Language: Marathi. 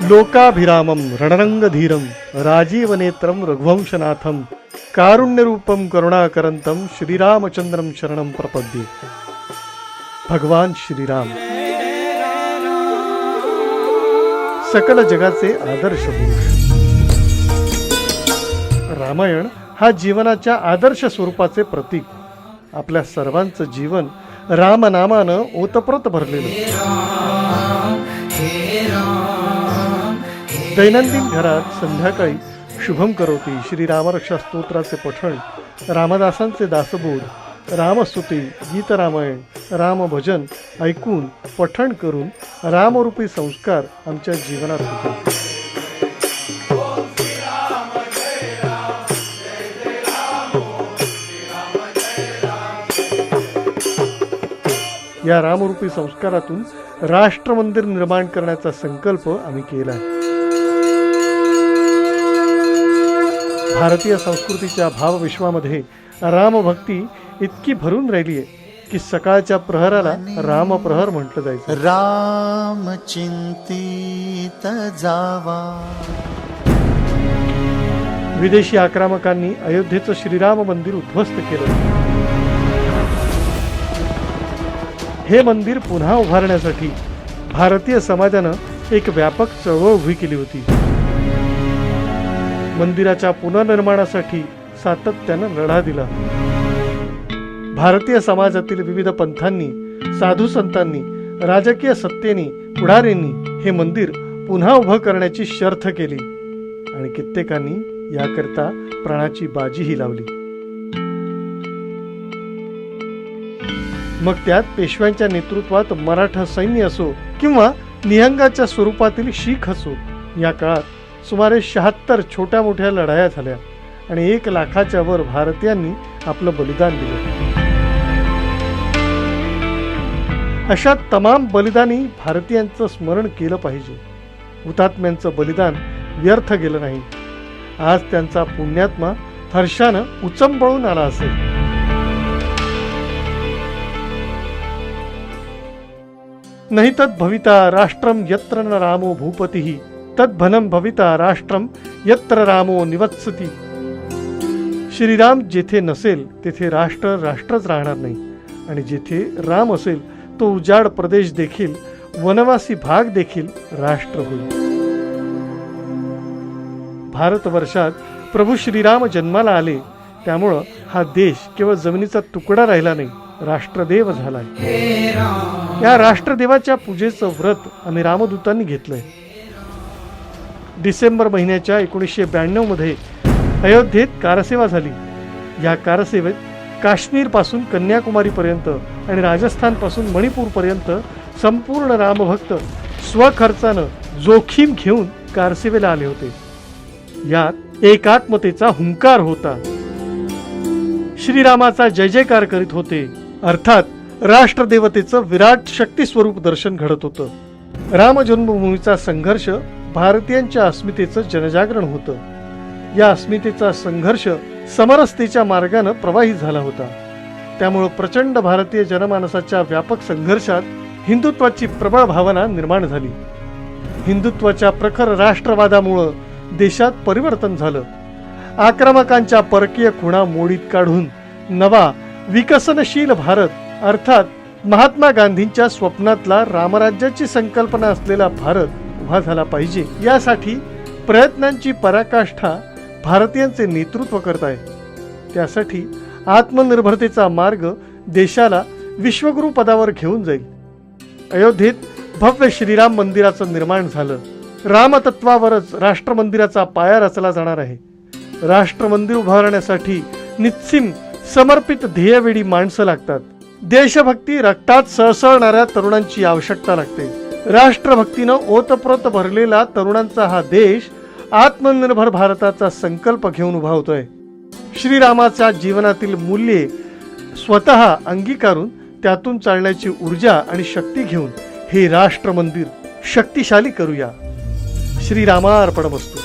लोकाभिरामं रणरंगधीरं राजीवनेत्रं रघुवंशनाथं कारुण्यरूपं करुणाकरंतं श्रीरामचंद्रं शरणं प्रपद्ये। भगवान श्रीराम सकल जगाचे आदर्श पुरुष। रामायण हा जीवनाच्या आदर्श स्वरूपाचे प्रतीक। आपल्या सर्वांचं जीवन रामनामानं ओतप्रोत भरलेलं। दैनंदिन घरात संध्याकाळी शुभम करोती श्रीरामरक्षा स्तोत्राचे पठण, रामदासांचे दासबोध, रामस्तुती, गीतरामायण, रामभजन ऐकून पठण करून रामरूपी संस्कार आमच्या जीवनात होतात। या रामरूपी संस्कारातून राष्ट्र मंदिर निर्माण करण्याचा संकल्प आम्ही केला। भारतीय संस्कृतीच्या भावविश्वामध्ये रामभक्ती इतकी भरून राहिली आहे की सकाळच्या प्रहराला रामप्रहर म्हटलं जायचं। राम चिंतित जावा। विदेशी आक्रमकांनी अयोध्येचं श्रीराम मंदिर उद्ध्वस्त केलं। हे मंदिर पुन्हा उभारण्यासाठी भारतीय समाजानं एक व्यापक चळवळ उभी केली होती। मंदिराच्या पुनर्निर्माणासाठी सातत्यानं लढा दिला। भारतीय समाजातील विविध पंथांनी, साधू संतांनी, राजकीय सत्तेनी, पुढाऱ्यांनी हे मंदिर पुन्हा उभं करण्याची शर्थ केली आणि कित्येकांनी याकरता प्राणाची बाजीही लावली। मग त्यात पेशव्यांच्या नेतृत्वात मराठा सैन्य असो किंवा निहंगाच्या स्वरूपातील शीख असो, या काळात सुमारे 76 छोट्या मोठ्या लढाया झाल्या आणि 1 लाखाच्या वर भारतीयांनी आपलं बलिदान दिलं। अशा तमाम बलिदानी भारतीयांचं स्मरण केलं पाहिजे। हुतात्म्यांचं बलिदान व्यर्थ गेलं नाही। आज त्यांचा पुण्यात्मा हर्षानं उचंबळून आला असेल। नहि तत् भविता राष्ट्रम यत्र न रामो भूपतिः तद्भनं भविता राष्ट्रम यत्र रामो निवत्सति। श्रीराम जेथे नसेल तेथे राष्ट्र राष्ट्रच राहणार नाही आणि जेथे राम असेल तो उजाड प्रदेश देखील, वनवासी भाग देखील राष्ट्र होईल। भारतवर्षात प्रभू श्रीराम जन्माला आले, त्यामुळं हा देश केवळ जमिनीचा तुकडा राहिला नाही, राष्ट्रदेव झालाय। या राष्ट्रदेवाच्या पूजेचं व्रत आम्ही रामदूतांनी घेतलंय। डिसेंबर महिन्याच्या 1992 मध्ये अयोध्येत कारसेवा झाली। या कारसेवेत काश्मीर पासून कन्याकुमारी पर्यंत आणि राजस्थान पासून मणिपूर पर्यंत संपूर्ण रामभक्त स्वखर्चानं जोखीम घेऊन कारसेवेला आले होते। यात एकात्मतेचा हुंकार होता। श्रीरामाचा जय जयकार करीत होते, अर्थात राष्ट्रदेवतेचं विराट शक्ती स्वरूप दर्शन घडत होतं। राम जन्मभूमीचा संघर्ष भारतीयांच्या अस्मितेचं जनजागरण होतं। या अस्मितेचा संघर्ष समरसतेच्या मार्गानं प्रवाहित झाला होता। त्यामुळे प्रचंड भारतीय जनमानसाच्या व्यापक संघर्षात हिंदुत्वाची प्रबळ भावना निर्माण झाली। हिंदुत्वाच्या प्रखर राष्ट्रवादामुळे देशात परिवर्तन झालं। आक्रमकांच्या परकीय खुणा मोडीत काढून नवा विकसनशील भारत, अर्थात महात्मा गांधींच्या स्वप्नातला रामराज्याची संकल्पना असलेला भारत उभा झाला पाहिजे। यासाठी प्रयत्नांची पराकाष्ठा भारतीयांचे नेतृत्व करत आहे। त्यासाठी आत्मनिर्भरतेचा मार्ग देशाला विश्वगुरु पदावर घेऊन जाईल। अयोध्येत भव्य श्रीराम मंदिराचं निर्माण झालं। रामतत्वावरच राष्ट्र मंदिराचा पाया रचला जाणार आहे। राष्ट्र मंदिर उभारण्यासाठी निस्सीम समर्पित ध्येयवेडी माणसं लागतात। देशभक्ती रक्तात सळसळणाऱ्या तरुणांची आवश्यकता लागते। राष्ट्रभक्तीनं ओतप्रोत भरलेला तरुणांचा हा देश आत्मनिर्भर भारताचा संकल्प घेऊन उभा होतोय। श्रीरामाच्या जीवनातील मूल्ये स्वतः अंगीकारून त्यातून चालण्याची ऊर्जा आणि शक्ती घेऊन हे राष्ट्र मंदिर शक्तिशाली करूया। श्रीरामार्पणमस्तु।